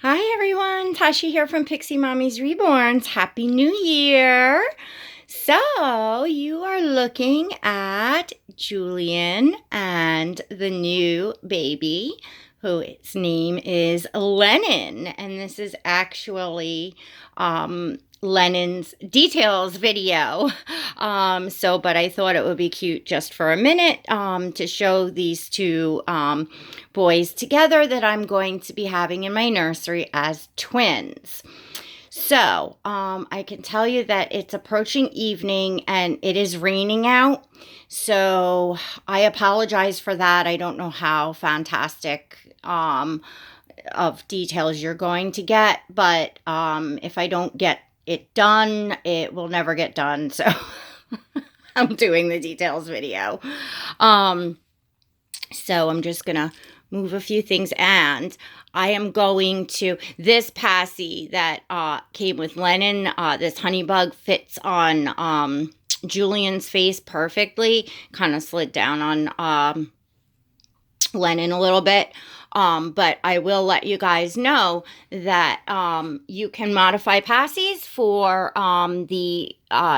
Hi everyone, Tasha here from Pixie Mommy's Reborns. Happy New Year! So, you are looking at Julian and the new baby, whose name is Lennon. And this is actually Lennon's details video. But I thought it would be cute just for a minute to show these two boys together that I'm going to be having in my nursery as twins. So, I can tell you that it's approaching evening and it is raining out. So, I apologize for that. I don't know how fantastic of details you're going to get, but if I don't get it done, it will never get done. So, I'm doing the details video. So, I'm just going to move a few things, and I am going to, this passy that came with Lennon, this honey bug fits on Julian's face perfectly, kind of slid down on Lennon a little bit, but I will let you guys know that you can modify passies for the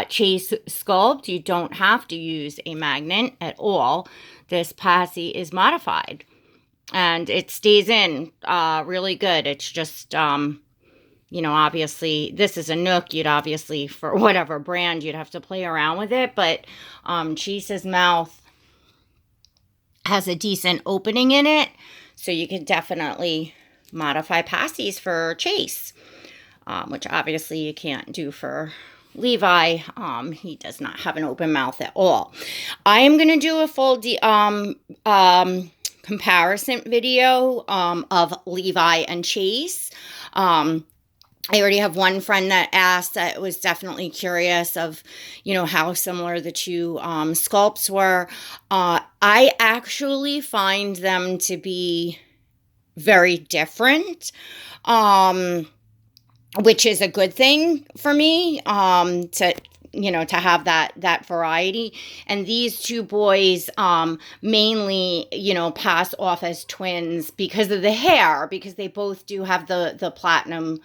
Chase sculpt. You don't have to use a magnet at all. This passy is modified. And it stays in really good. It's just, obviously, this is a Nook. You'd obviously, for whatever brand, you'd have to play around with it. But Chase's mouth has a decent opening in it. So you can definitely modify passies for Chase, which obviously you can't do for Levi. He does not have an open mouth at all. I am going to do a full comparison video of Levi and Chase. I already have one friend that asked, that was definitely curious of, how similar the two sculpts were. I actually find them to be very different, which is a good thing for me, to have that variety. And these two boys mainly, pass off as twins because of the hair, because they both do have the platinum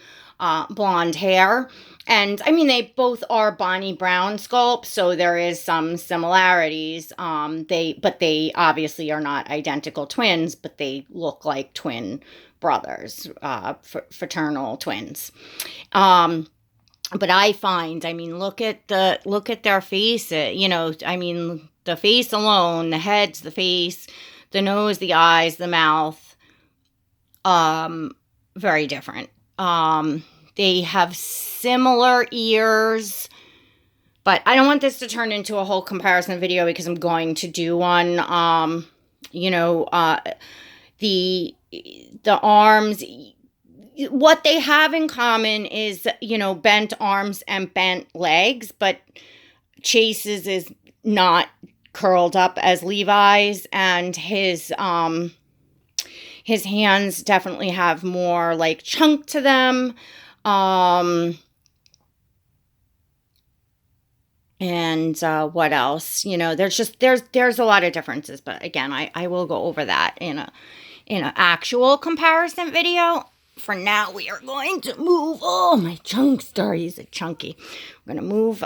blonde hair. And I mean, they both are Bonnie Brown sculpts, so there is some similarities. They obviously are not identical twins, but they look like twin brothers, fraternal twins. But I find, look at their face, the face alone, the heads, the face, the nose, the eyes, the mouth, very different. They have similar ears, but I don't want this to turn into a whole comparison video because I'm going to do one. The arms, what they have in common is, bent arms and bent legs, but Chase's is not curled up as Levi's, and his hands definitely have more like chunk to them. What else? There's a lot of differences, but again, I will go over that in an actual comparison video. For now, we are going to move, my chunkster, he's a chunky. We're going to move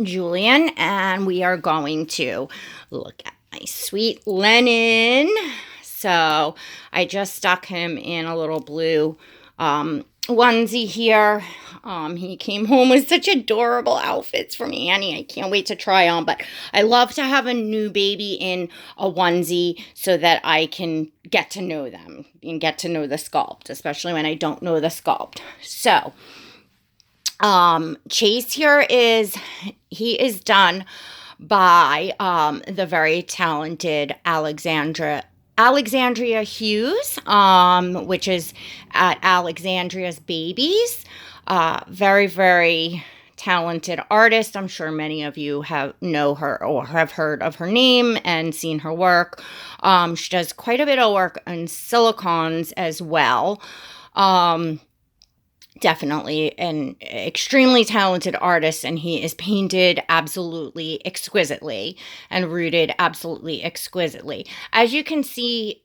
Julian, and we are going to look at my sweet Lennon. So I just stuck him in a little blue onesie here. He came home with such adorable outfits from Annie. I can't wait to try on, but I love to have a new baby in a onesie so that I can get to know them and get to know the sculpt, especially when I don't know the sculpt. So, Chase here he is done by the very talented Alexandria Hughes, which is at Alexandria's Babies. Very, very talented artist. I'm sure many of you know her or have heard of her name and seen her work. She does quite a bit of work on silicons as well. Definitely an extremely talented artist, and he is painted absolutely exquisitely and rooted absolutely exquisitely. As you could see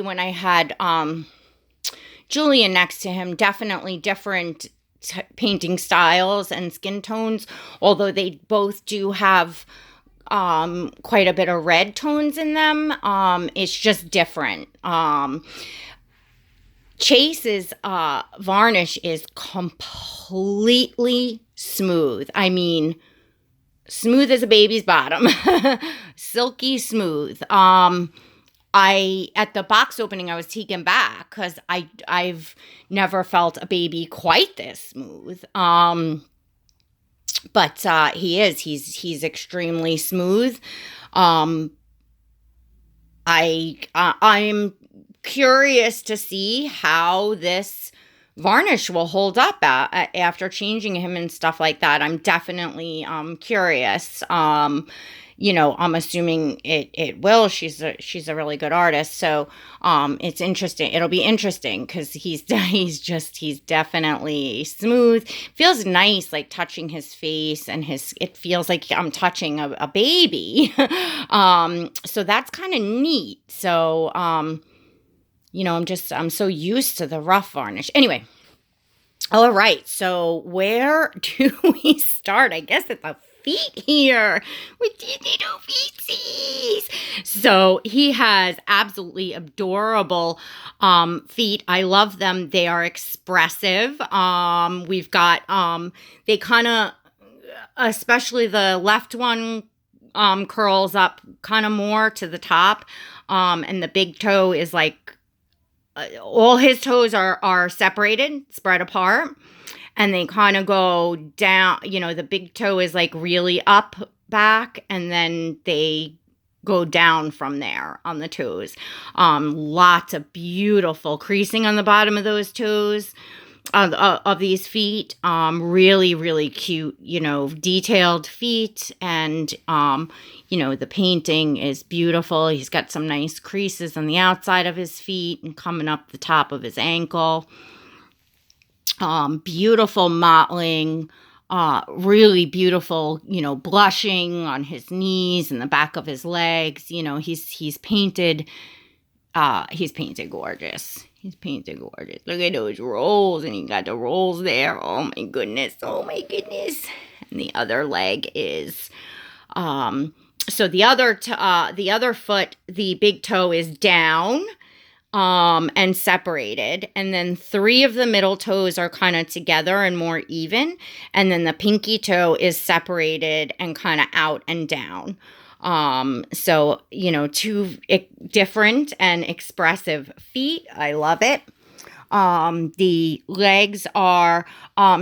when I had Julian next to him, definitely different painting styles and skin tones, although they both do have quite a bit of red tones in them. It's just different. Chase's varnish is completely smooth. I mean, smooth as a baby's bottom. Silky smooth. At the box opening, I was taken back because I've never felt a baby quite this smooth. But he's extremely smooth. I'm curious to see how this varnish will hold up after changing him and stuff like that. I'm definitely curious. I'm assuming it will. She's a really good artist, so it's interesting. It'll be interesting because he's definitely smooth. Feels nice, like touching his face, and it feels like I'm touching a baby. So that's kind of neat. So I'm so used to the rough varnish. Anyway. All right, so where do we start? I guess at the feet here with these little feetsies. So he has absolutely adorable feet. I love them. They are expressive. We've got they kind of, especially the left one, curls up kind of more to the top, and the big toe is like. All his toes are separated, spread apart, and they kind of go down. The big toe is like really up back, and then they go down from there on the toes. Lots of beautiful creasing on the bottom of those toes, of these feet. Really, really cute, detailed feet, and the painting is beautiful. He's got some nice creases on the outside of his feet and coming up the top of his ankle. Beautiful mottling, really beautiful, blushing on his knees and the back of his legs. He's painted gorgeous. He's painted gorgeous. Look at those rolls, and he got the rolls there. Oh my goodness. And the other leg is, so the other foot, the big toe is down, and separated. And then 3 of the middle toes are kind of together and more even. And then the pinky toe is separated and kind of out and down. So, 2 different and expressive feet. I love it. The legs are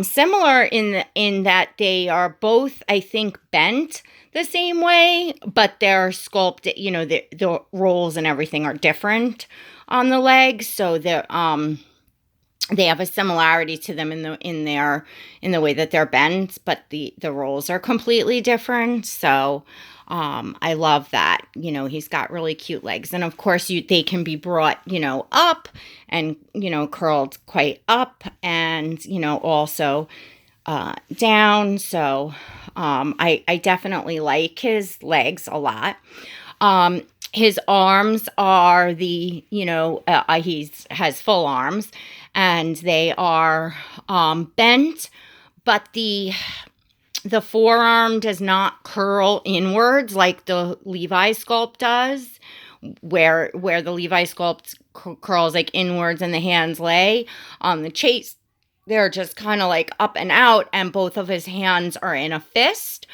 similar in that they are both, I think, bent the same way, but they're sculpted. The rolls and everything are different on the legs, so they have a similarity to them in the way that they're bent, but the rolls are completely different. So I love that. He's got really cute legs, and of course they can be brought up and curled quite up, and also down. So I definitely like his legs a lot. His arms are he has full arms, and they are bent, but the forearm does not curl inwards like the Levi sculpt does, where the Levi sculpt curls like inwards and the hands lay. On the Chase, they're just kind of like up and out, and both of his hands are in a fist.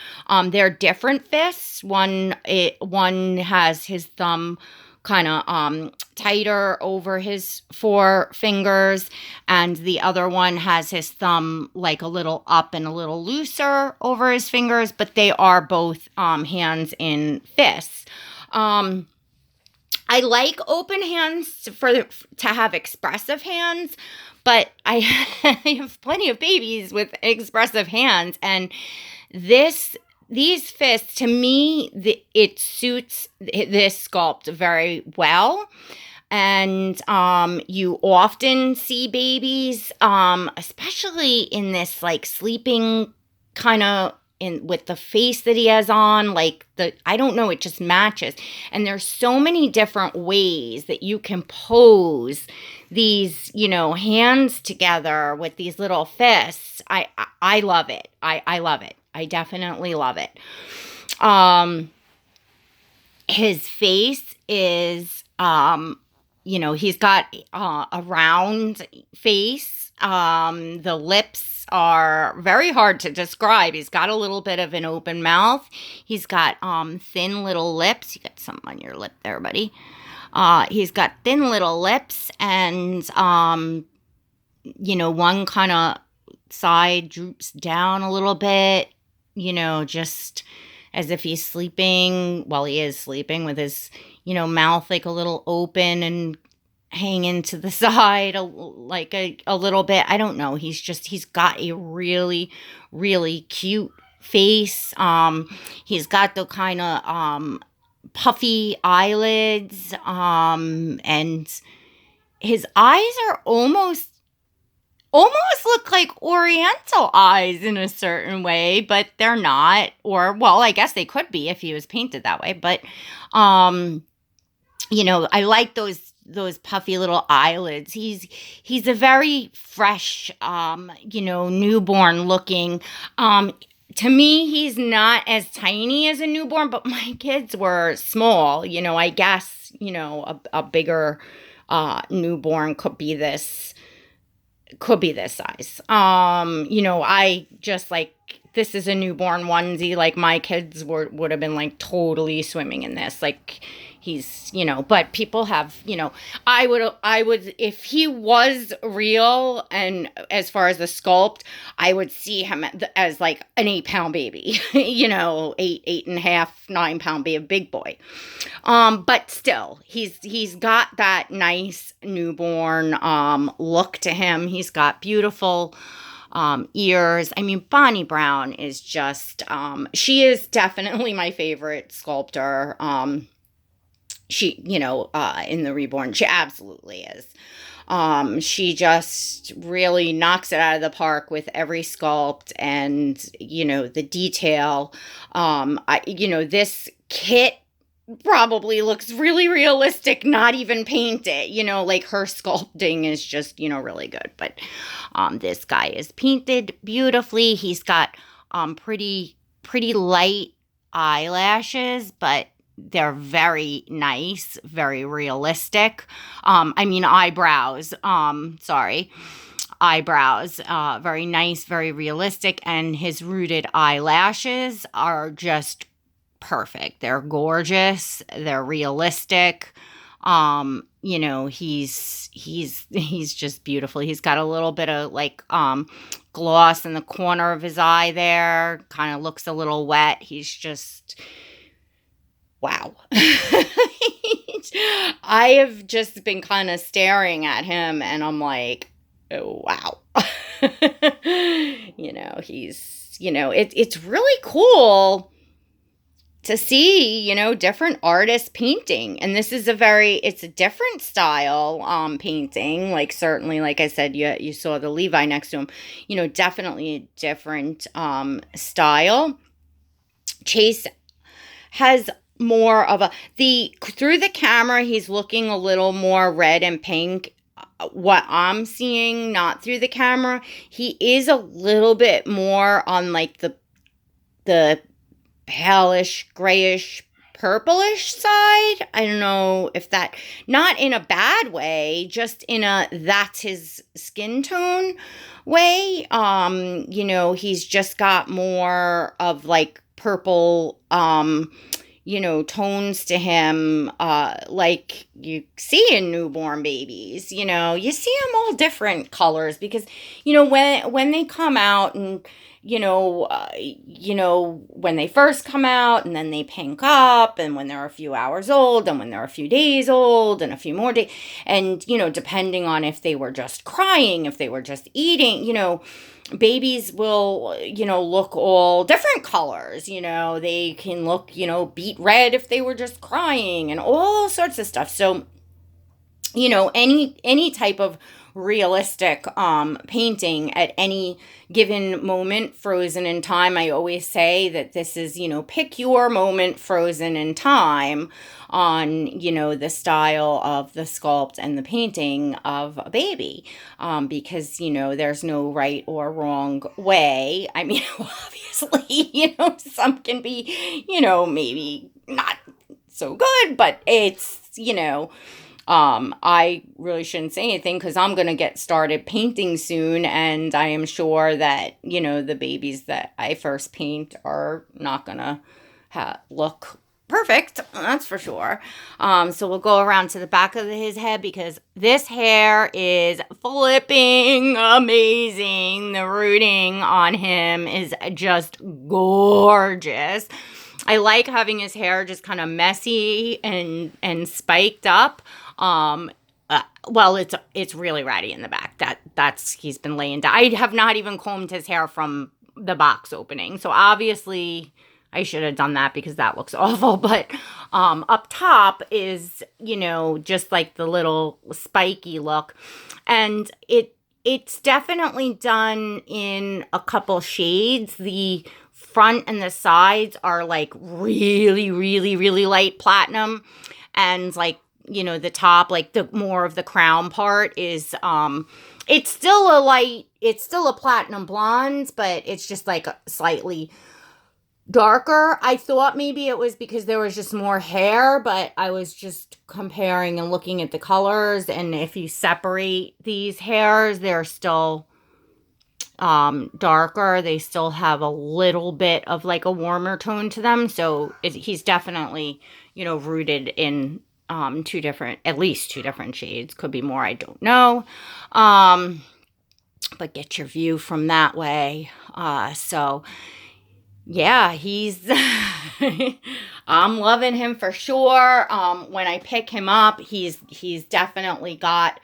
They're different fists. One has his thumb kind of tighter over his 4 fingers, and the other one has his thumb like a little up and a little looser over his fingers, but they are both hands in fists. I like open hands to have expressive hands, but I have plenty of babies with expressive hands, and these fists, to me, it suits this sculpt very well. And you often see babies, especially in this like sleeping kind of in with the face that he has on, like I don't know, it just matches. And there's so many different ways that you can pose these, hands together with these little fists. I love it. I love it. I definitely love it. His face is, he's got a round face. The lips are very hard to describe. He's got a little bit of an open mouth. He's got thin little lips. You got something on your lip there, buddy. He's got thin little lips, and one kind of side droops down a little bit, just as if he's sleeping. Well, he is sleeping with his, mouth like a little open and hanging to the side, like a little bit. I don't know. He's got a really, really cute face. He's got the kind of puffy eyelids, and his eyes are almost look like Oriental eyes in a certain way, but they're not. Or, well, I guess they could be if he was painted that way. But, I like those puffy little eyelids. He's a very fresh, newborn looking. To me, he's not as tiny as a newborn, but my kids were small. I guess, a bigger newborn could be this size. I just like, this is a newborn onesie. Like, my kids would have been like totally swimming in this. Like, he's, but people have, I would, if he was real, and as far as the sculpt, I would see him as like an 8-pound baby, 8.5, 9-pound baby, big boy. But still, he's got that nice newborn, look to him. He's got beautiful, ears. I mean, Bonnie Brown is just, she is definitely my favorite sculptor. She, in the Reborn, she absolutely is. She just really knocks it out of the park with every sculpt and, the detail. This kit probably looks really realistic, not even painted, like her sculpting is just, really good. But, this guy is painted beautifully. He's got, pretty light eyelashes, but they're very nice, very realistic. Eyebrows. Eyebrows. Very nice, very realistic. And his rooted eyelashes are just perfect. They're gorgeous. They're realistic. He's just beautiful. He's got a little bit of like gloss in the corner of his eye there. Kind of looks a little wet. He's just, wow. I have just been kind of staring at him and I'm like, oh, wow. It's really cool to see, different artists painting. And this is it's a different style painting. Like, certainly, like I said, you saw the Levi next to him, definitely a different style. Chase has more of through the camera, he's looking a little more red and pink. What I'm seeing, not through the camera, he is a little bit more on like the palish, grayish, purplish side. I don't know if that, not in a bad way, just in that's his skin tone way. He's just got more of like purple, tones to him, like you see in newborn babies. You see them all different colors because, when they come out and, when they first come out and then they pink up, and when they're a few hours old, and when they're a few days old, and a few more days, and, depending on if they were just crying, if they were just eating, babies will, look all different colors. They can look, beet red if they were just crying, and all sorts of stuff. So any type of realistic painting at any given moment frozen in time. I always say that this is, pick your moment frozen in time on, the style of the sculpt and the painting of a baby, because, there's no right or wrong way. I mean, obviously, some can be, maybe not so good, but it's, I really shouldn't say anything because I'm going to get started painting soon, and I am sure that, the babies that I first paint are not going to look perfect, that's for sure. So we'll go around to the back of his head because this hair is flipping amazing. The rooting on him is just gorgeous. I like having his hair just kind of messy and spiked up. Well, it's really ratty in the back. That's he's been laying down. I have not even combed his hair from the box opening. So obviously I should have done that because that looks awful. But up top is, just like the little spiky look. And it's definitely done in a couple shades. The front and the sides are like really, really, really light platinum. And like, the top, like the more of the crown part is, it's still a platinum blonde, but it's just like slightly darker. I thought maybe it was because there was just more hair, but I was just comparing and looking at the colors. And if you separate these hairs, they're still darker. They still have a little bit of like a warmer tone to them. So he's definitely, rooted in at least two different shades. Could be more, I don't know. But get your view from that way. So yeah, I'm loving him for sure. When I pick him up, he's definitely got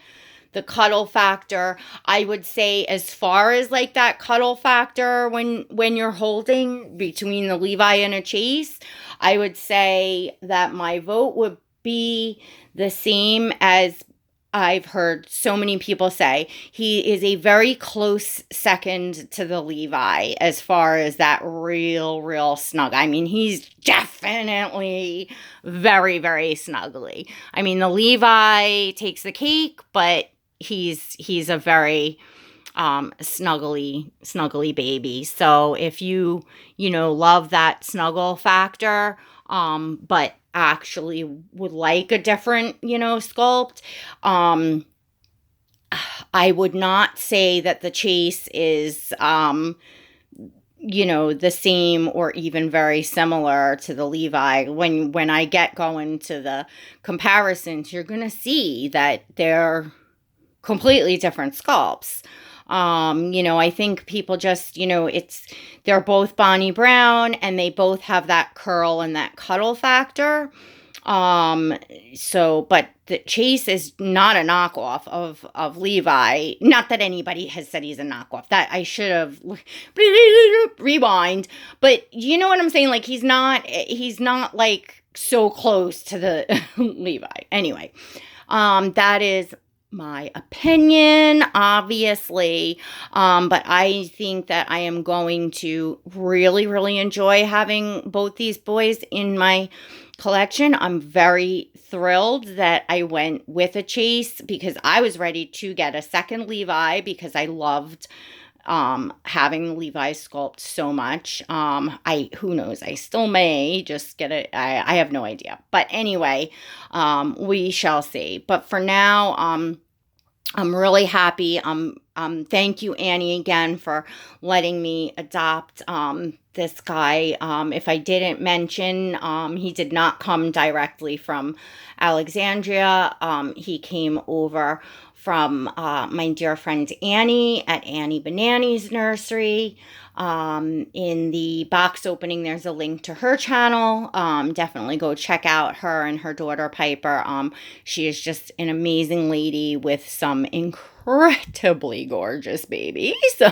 the cuddle factor. I would say as far as like that cuddle factor when you're holding between the Levi and a Chase, I would say that my vote would be the same as I've heard so many people say. He is a very close second to the Levi as far as that real snug. I mean, he's definitely very, very snuggly. I mean, the Levi takes the cake, but he's a very snuggly baby. So if you love that snuggle factor, but actually would like a different, sculpt, I would not say that the Chase is, the same or even very similar to the Levi. When I get going to the comparisons, you're going to see that they're completely different sculpts. I think people just, they're both Bonnie Brown and they both have that curl and that cuddle factor. But the Chase is not a knockoff of Levi. Not that anybody has said he's a knockoff. That I should have rewind. But you know what I'm saying? Like he's not like so close to the Levi. Anyway, that is my opinion, obviously, but I think that I am going to really, really enjoy having both these boys in my collection. I'm very thrilled that I went with a Chase because I was ready to get a second Levi because I loved having the Levi sculpt so much. Who knows, I still may just get it. I have no idea. But anyway, we shall see. But for now, I'm really happy. Thank you, Annie, again for letting me adopt this guy. If I didn't mention, he did not come directly from Alexandria. He came over from my dear friend Annie at Annie Banani's nursery. In the box opening, there's a link to her channel. Definitely go check out her and her daughter Piper. She is just an amazing lady with some incredibly gorgeous babies.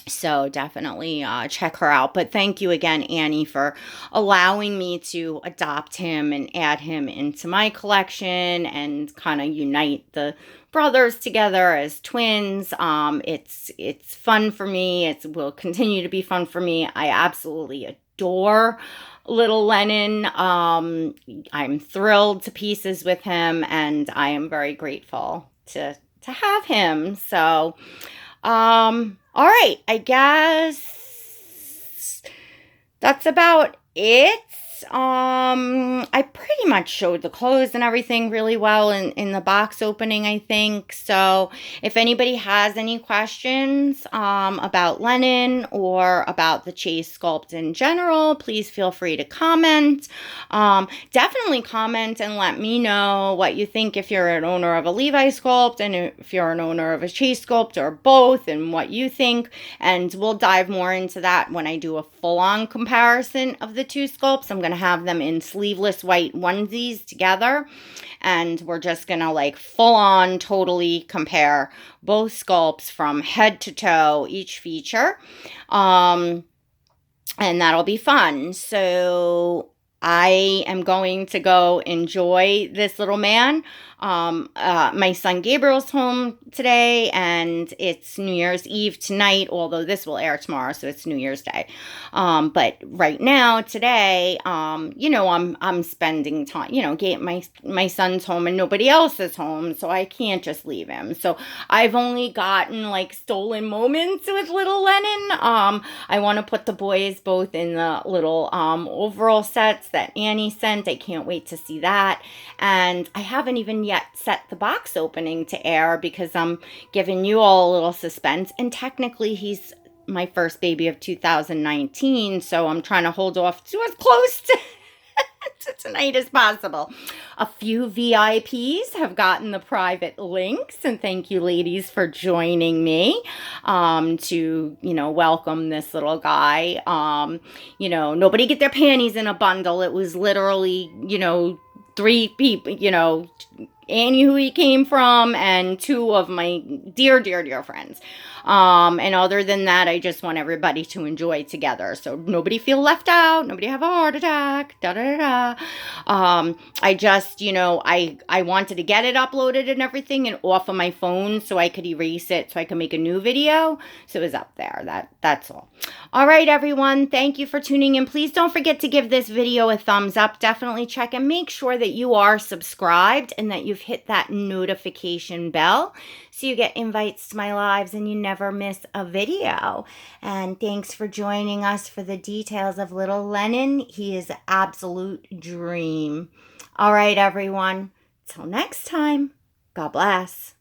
So definitely check her out. But thank you again, Annie, for allowing me to adopt him and add him into my collection and kind of unite the brothers together as twins. It's fun for me. It will continue to be fun for me. I absolutely adore little Lennon. I'm thrilled to pieces with him, and I am very grateful to have him. So all right, I guess that's about it. I pretty much showed the clothes and everything really well in the box opening, I think. So if anybody has any questions about Lennon or about the Chase sculpt in general, please feel free to comment. Definitely comment and let me know what you think if you're an owner of a Levi sculpt and if you're an owner of a Chase sculpt or both and what you think. And we'll dive more into that when I do a full-on comparison of the two sculpts. I'm going to have them in sleeveless white onesies together, and we're just going to like full-on totally compare both sculpts from head to toe, each feature. And that'll be fun. So I am going to go enjoy this little man. My son Gabriel's home today, and it's New Year's Eve tonight, although this will air tomorrow, so it's New Year's Day. But right now, today, I'm spending time, my son's home and nobody else is home, so I can't just leave him. So I've only gotten like stolen moments with little Lennon. I want to put the boys both in the little overall sets that Annie sent. I can't wait to see that. And I haven't even yet set the box opening to air because I'm giving you all a little suspense. And technically he's my first baby of 2019, so I'm trying to hold off to as close to tonight as possible. A few VIPs have gotten the private links, and thank you ladies for joining me to welcome this little guy. Nobody get their panties in a bundle. It was literally 3 people, Annie, who he came from, and 2 of my dear, dear, dear friends. And other than that, I just want everybody to enjoy together. So nobody feel left out. Nobody have a heart attack. Da, da, da, da. I just, I wanted to get it uploaded and everything and off of my phone so I could erase it so I could make a new video. So it was up there. That's all. All right, everyone. Thank you for tuning in. Please don't forget to give this video a thumbs up. Definitely check and make sure that you are subscribed and that you've hit that notification bell so you get invites to my lives and you never miss a video. And thanks for joining us for the details of little Lennon. He is an absolute dream. All right, everyone. Till next time. God bless.